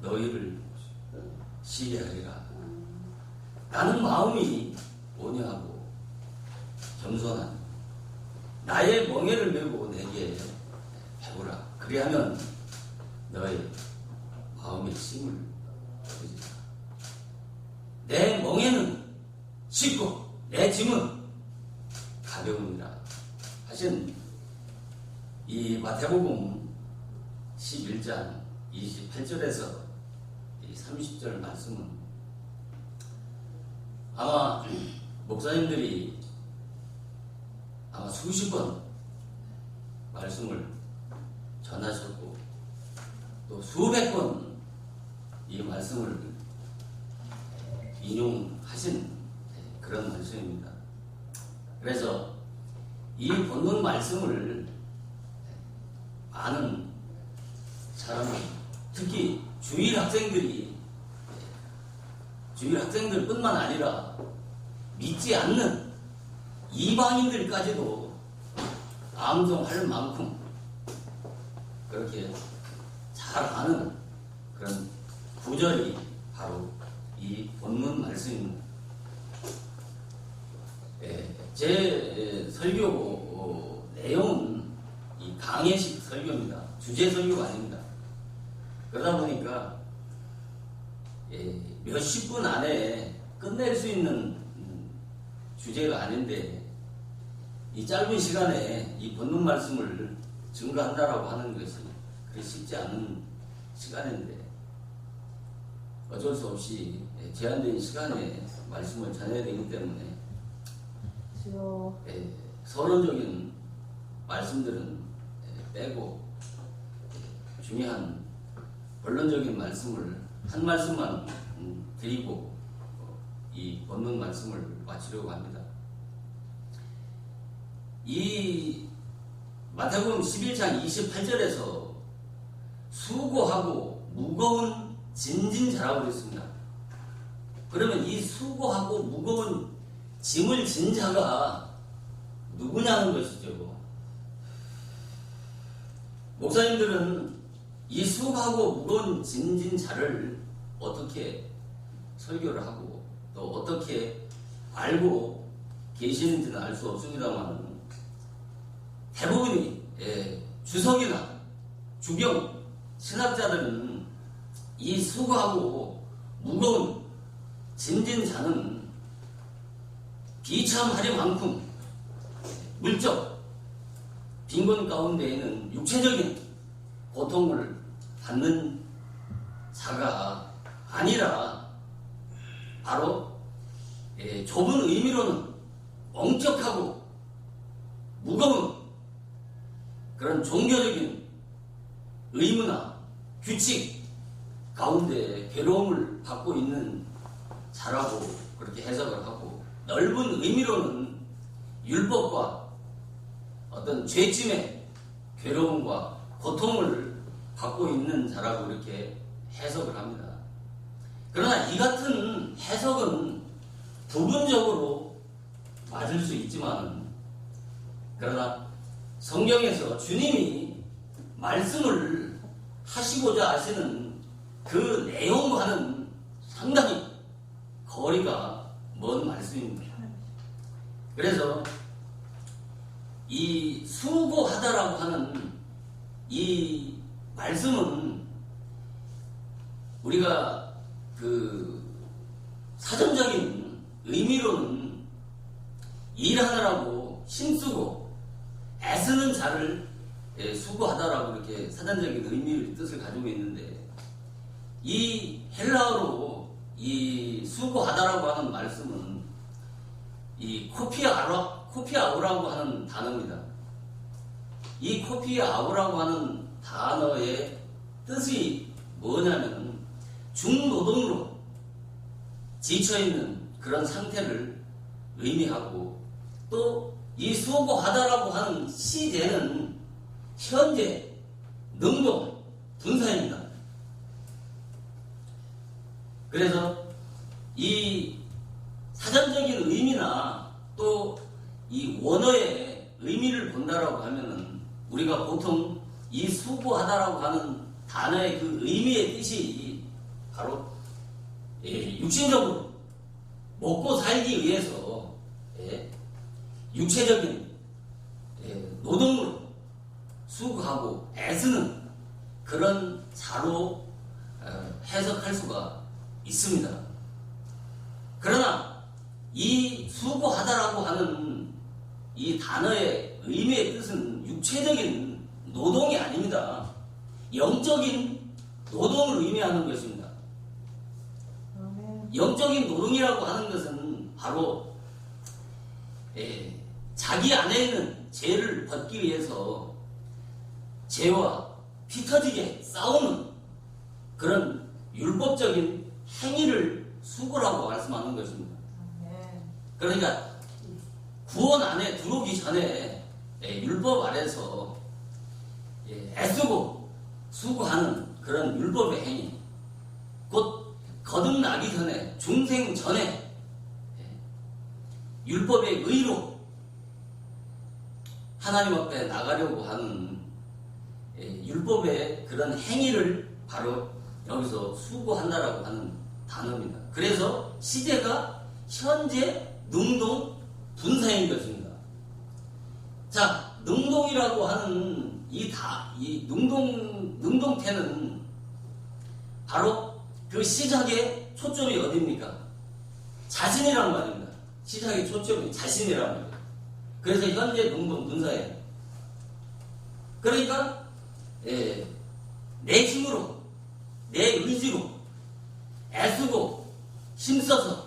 너희를 시기하리라. 나는 마음이 온유하고 겸손한 나의 멍에를 메고 내게 배우라. 그리하면 너의 마음의 힘을 얻으리라. 내 멍에는 쉽고 내 짐은 가벼우니라 하신 이 마태복음 11장 28절에서 30절 말씀은 아마 목사님들이 아마 수십 번 말씀을 전하셨고 또 수백 번 이 말씀을 인용하신 그런 말씀입니다. 그래서 이 본문 말씀을 많은 사람들, 특히 주일 학생들뿐만 아니라 믿지 않는 이방인들까지도 암송할 만큼 그렇게 잘 아는 그런 구절이 바로 이 본문 말씀입니다. 제 설교 내용은 이 강해식 설교입니다. 주제 설교가 아닙니다. 그러다 보니까 몇십 분 안에 끝낼 수 있는 주제가 아닌데 이 짧은 시간에 이 본문 말씀을 증거한다라고 하는 것이 그리 쉽지 않은 시간인데 어쩔 수 없이 제한된 시간에 말씀을 전해야 되기 때문에 서론적인 말씀들은 빼고 중요한 본론적인 말씀을 한 말씀만 드리고 이 본문 말씀을 마치려고 합니다. 이 마태복음 11장 28절에서 수고하고 무거운 진진자라고 그랬습니다. 그러면 이 수고하고 무거운 짐을 진 자가 누구냐는 것이죠. 목사님들은 이 수고하고 무거운 짐진 자를 어떻게 설교를 하고 또 어떻게 알고 계시는지는 알 수 없습니다만 대부분이 주석이나 주경 신학자들은 이 수고하고 무거운 짐진 자는 비참하리만큼 물적 빈곤 가운데에는 육체적인 고통을 받는 자가 아니라 바로 좁은 의미로는 엄격하고 무거운 그런 종교적인 의무나 규칙 가운데 괴로움을 받고 있는 자라고 그렇게 해석을 하고 넓은 의미로는 율법과 어떤 죄짐의 괴로움과 고통을 받고 있는 자라고 이렇게 해석을 합니다. 그러나 이 같은 해석은 부분적으로 맞을 수 있지만 그러나 성경에서 주님이 말씀을 하시고자 하시는 그 내용과는 상당히 거리가 먼 말씀입니다. 그래서 이 수고하다라고 하는 이 말씀은 우리가 그 사전적인 의미로는 일하느라고 힘쓰고 애쓰는 자를 수고하다라고 이렇게 사전적인 의미를 뜻을 가지고 있는데 이 헬라어로 이 수고하다라고 하는 말씀은 이 코피아오라고 하는 단어입니다. 이 코피아오라고 하는 단어의 뜻이 뭐냐면 중노동으로 지쳐있는 그런 상태를 의미하고 또 이 수고하다라고 하는 시제는 현재 능동 분사입니다. 그래서 이 사전적인 의미나 또 이 원어의 의미를 본다라고 하면은 우리가 보통 이 수고하다라고 하는 단어의 그 의미의 뜻이 바로 육신적으로 먹고 살기 위해서 육체적인 노동으로 수고하고 애쓰는 그런 자로 해석할 수가 있습니다. 그러나 이 수고하다라고 하는 이 단어의 의미의 뜻은 육체적인 노동이 아닙니다. 영적인 노동을 의미하는 것입니다. 영적인 노동이라고 하는 것은 바로 자기 안에 있는 죄를 벗기 위해서 죄와 피 터지게 싸우는 그런 율법적인 행위를 수고라고 말씀하는 것입니다. 그러니까 구원 안에 들어오기 전에 율법 아래서 애쓰고 수고하는 그런 율법의 행위, 곧 거듭나기 전에, 중생 전에 율법의 의로 하나님 앞에 나가려고 하는 율법의 그런 행위를 바로 여기서 수고한다라고 하는 단어입니다. 그래서 시제가 현재 능동 분사인 것입니다. 자, 능동이라고 하는 이 능동태는 바로 그 시작의 초점이 어디입니까? 자신이란 말입니다. 시작의 초점이 자신이란 말이에요. 그래서 현재 능동 분사예요. 그러니까 내 힘으로, 내 의지로 애쓰고 힘써서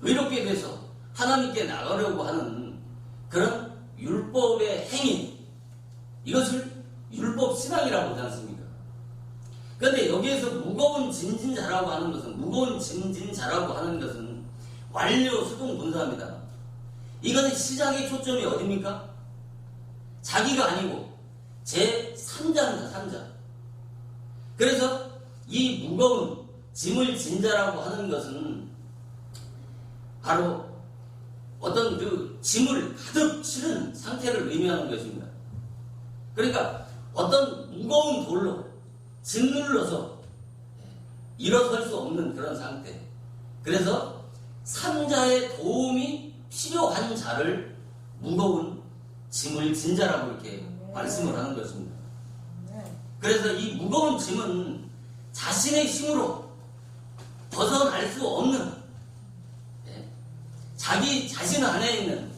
의롭게 돼서 하나님께 나가려고 하는 그런 율법의 행위, 이것을 율법 신앙이라고 하지 않습니까? 그런데 여기에서 무거운 짐진자라고 하는 것은 완료 수동 분사입니다. 이것은 시작의 초점이 어디입니까? 자기가 아니고 제 3자입니다. 3자. 그래서 이 무거운 짐을 진 자라고 하는 것은 바로 어떤 그 짐을 가득 실은 상태를 의미하는 것입니다. 그러니까 어떤 무거운 돌로 짓눌러서 일어설 수 없는 그런 상태. 그래서 3자의 도움이 필요한 자를 무거운 짐을 진 자라고 이렇게 말씀을 하는 것입니다. 그래서 이 무거운 짐은 자신의 힘으로 벗어날 수 없는 자기 자신 안에 있는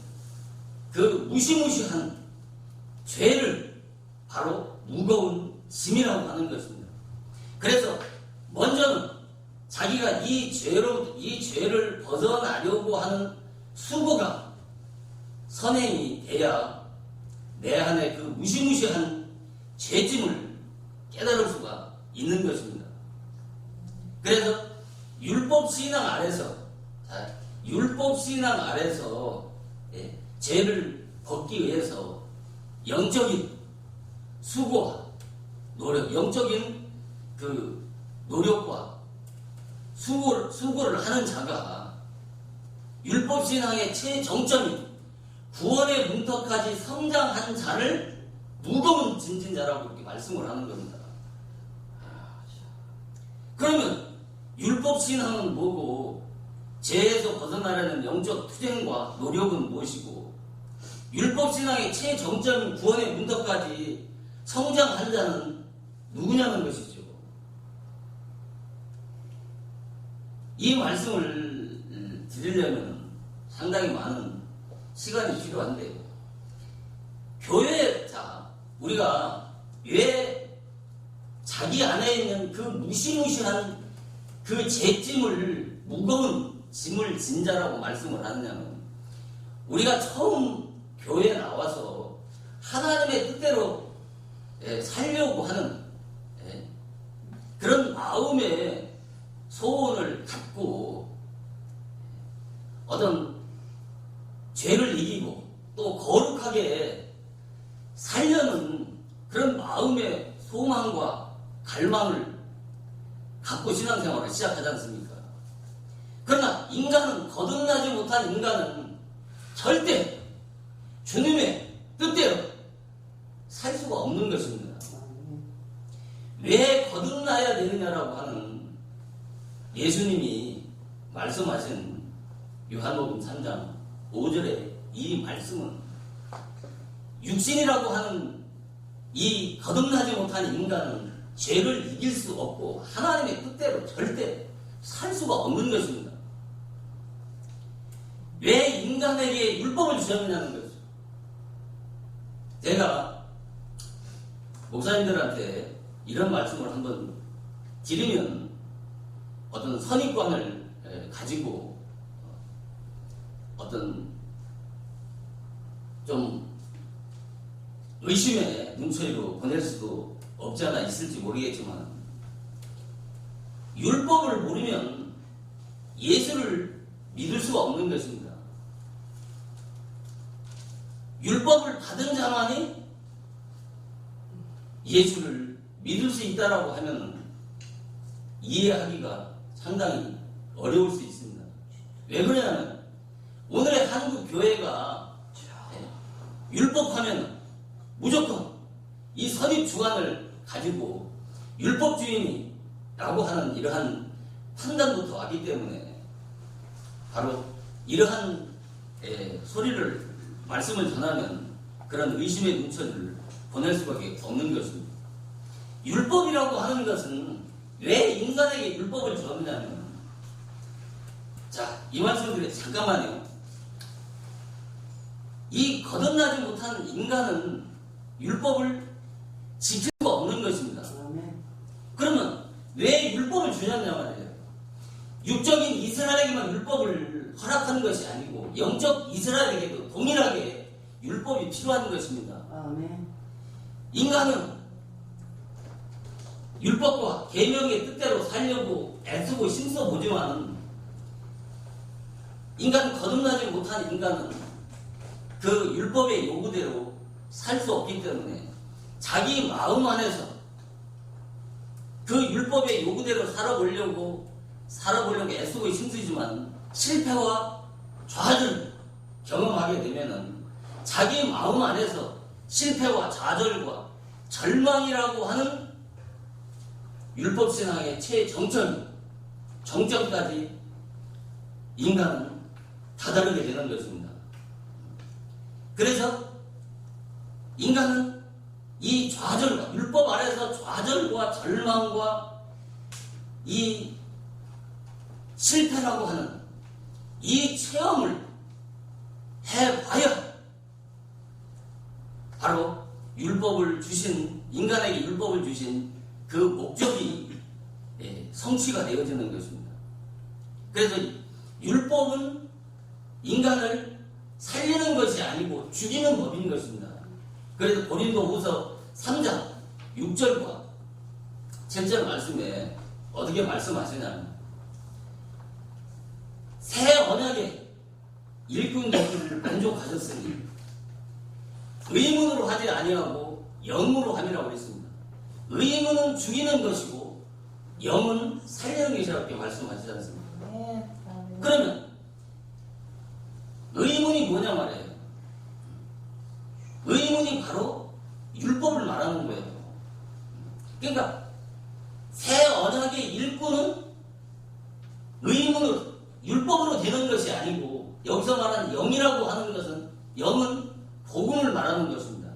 그 무시무시한 죄를 바로 무거운 짐이라고 하는 것입니다. 그래서 먼저는 자기가 이 죄를 벗어나려고 하는 수고가 선행이 돼야 내 안에 그 무시무시한 죄짐을 깨달을 수가 있는 것입니다. 그래서 율법 신앙 아래서 죄를 벗기 위해서 영적인 수고와 노력, 영적인 그 노력과 수고를 하는 자가 율법 신앙의 최정점인 구원의 문턱까지 성장한 자를 무거운 짐진자라고 이렇게 말씀을 하는 겁니다. 그러면 율법 신앙은 뭐고 죄에서 벗어나려는 영적 투쟁과 노력은 무엇이고 율법 신앙의 최정점인 구원의 문턱까지 성장한 자는 누구냐는 것이죠. 이 말씀을 드리려면 상당히 많은 시간이 필요한데 우리가 왜 자기 안에 있는 그 무시무시한 그 죄짐을 무거운 짐을 진 자라고 말씀을 하느냐면 우리가 처음 교회에 나와서 하나님의 뜻대로 살려고 하는 그런 마음의 소원을 갖고 어떤 죄를 이기고 또 거룩하게 살려는 그런 마음의 소망과 갈망을 갖고 신앙생활을 시작하지 않습니까? 그러나 거듭나지 못한 인간은 절대 주님의 뜻대로 살 수가 없는 것입니다. 왜 거듭나야 되느냐라고 하는 예수님이 말씀하신 요한복음 3장 5절에 이 말씀은 육신이라고 하는 이 거듭나지 못한 인간은 죄를 이길 수 없고 하나님의 뜻대로 절대 살 수가 없는 것입니다. 왜 인간에게 율법을 주셨느냐는 거죠. 제가 목사님들한테 이런 말씀을 한번 드리면 어떤 선입관을 가지고 어떤 좀 의심의 눈초리로 보낼 수도 없지 않아 있을지 모르겠지만 율법을 모르면 예수를 믿을 수가 없는 것입니다. 율법을 받은 자만이 예수를 믿을 수 있다라고 하면 이해하기가 상당히 어려울 수 있습니다. 왜 그러냐면 오늘의 한국 교회가 율법하면 무조건 이 선입 주관을 가지고 율법주의라고 하는 이러한 판단부터 왔기 때문에 바로 이러한 말씀을 전하면 그런 의심의 눈초리를 보낼 수밖에 없는 것입니다. 율법이라고 하는 것은 왜 인간에게 율법을 주었냐면, 자, 이 말씀을 잠깐만요. 이 거듭나지 못한 인간은 율법을 지킬 수가 없는 것입니다. 그러면 왜 율법을 주냐냐 말이에요. 육적인 이스라엘에게만 율법을 허락하는 것이 아니고 영적 이스라엘에게도 동일하게 율법이 필요한 것입니다. 인간은 율법과 계명의 뜻대로 살려고 애쓰고 힘써보지만 거듭나지 못한 인간은 그 율법의 요구대로 살 수 없기 때문에 자기 마음 안에서 그 율법의 요구대로 살아보려고 애쓰고 힘쓰지만 실패와 좌절을 경험하게 되면은 자기 마음 안에서 실패와 좌절과 절망이라고 하는 율법신앙의 정점까지 인간은 다다르게 되는 것입니다. 그래서 인간은 이 좌절과 율법 아래서 좌절과 절망과 이 실패라고 하는 이 체험을 해봐야 바로 인간에게 율법을 주신 그 목적이 성취가 되어지는 것입니다. 그래서 율법은 인간을 살리는 것이 아니고 죽이는 법인 것입니다. 그래서 고린도후서 3장 6절과 7절 말씀에 어떻게 말씀하시냐면 새 언약의 일꾼 되기를 만족하셨으니 의문으로 하지 아니하고 영으로 함이라고 했습니다. 의문은 죽이는 것이고 영은 살리는 것이라고 말씀하시지 않습니까? 그러면 의문이 뭐냐 말이에요. 의문이 바로 율법을 말하는 거예요. 그러니까 새 언약의 일꾼은 율법으로 되는 것이 아니고 여기서 말하는 영이라고 하는 것은 영은 복음을 말하는 것입니다.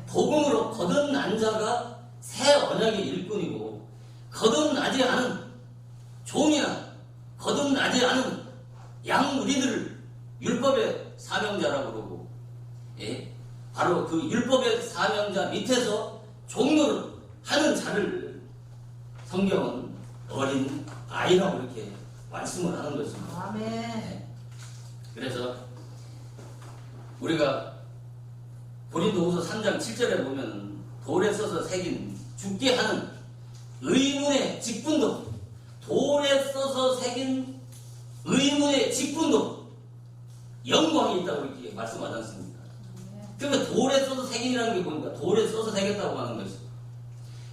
복음으로 거듭난 자가 새 언약의 일꾼이고 거듭나지 않은 종이나 거듭나지 않은 양무리들을 율법의 사명자라고 그러고 바로 그 율법의 사명자 밑에서 종로를 하는 자를 성경은 어린 아이라고 이렇게 말씀을 하는 것입니다. 아멘. 그래서 우리가 고린도후서 3장 7절에 보면 돌에 써서 새긴 죽게 하는 의문의 직분도 돌에 써서 새긴 의문의 직분도 영광이 있다고 이렇게 말씀하지 않습니까? 그러니까 돌에 써서 새긴이라는 게 뭡니까? 돌에 써서 새겼다고 하는 것이.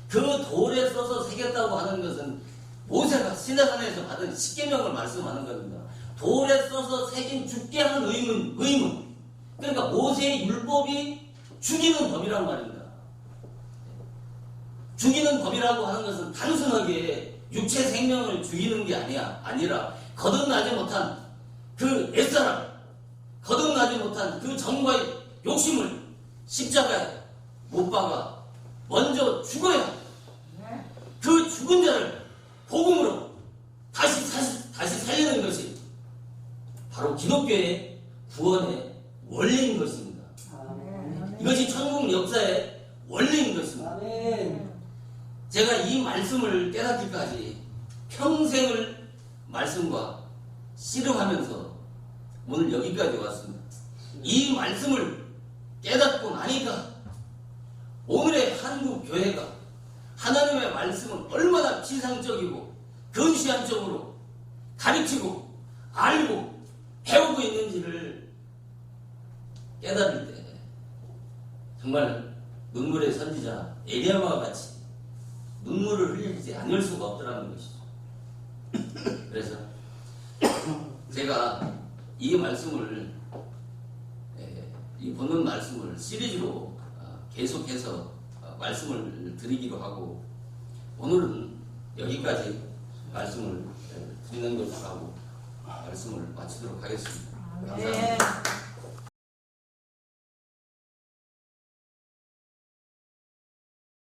그 돌에 써서 새겼다고 하는 것은 모세가 시내산에서 받은 십계명을 말씀하는 겁니다. 돌에 써서 새긴 죽게 하는 의문. 그러니까 모세의 율법이 죽이는 법이란 말입니다. 죽이는 법이라고 하는 것은 단순하게 육체 생명을 죽이는 게 아니라 거듭나지 못한 그 옛사람, 거듭나지 못한 그 정과의 욕심을 십자가에 못 박아 먼저 죽어야 그 죽은 자를 복음으로 다시 살리는 것이 바로 기독교의 구원의 원리인 것입니다. 이것이 천국 역사의 원리인 것입니다. 제가 이 말씀을 깨닫기까지 평생을 말씀과 씨름하면서 오늘 여기까지 왔습니다. 이 말씀을 깨닫고 나니까 오늘의 한국 교회가 하나님의 말씀을 얼마나 지상적이고 근시안적으로 가르치고 알고 배우고 있는지를 깨달을 때 정말 눈물의 선지자 에리야와 같이 눈물을 흘리지 않을 수가 없더라는 것이죠. 그래서 제가 이 말씀을 이 본문 말씀을 시리즈로 계속해서 말씀을 드리기로 하고 오늘은 여기까지 말씀을 드리는 것으로 하고 말씀을 마치도록 하겠습니다. 감사합니다.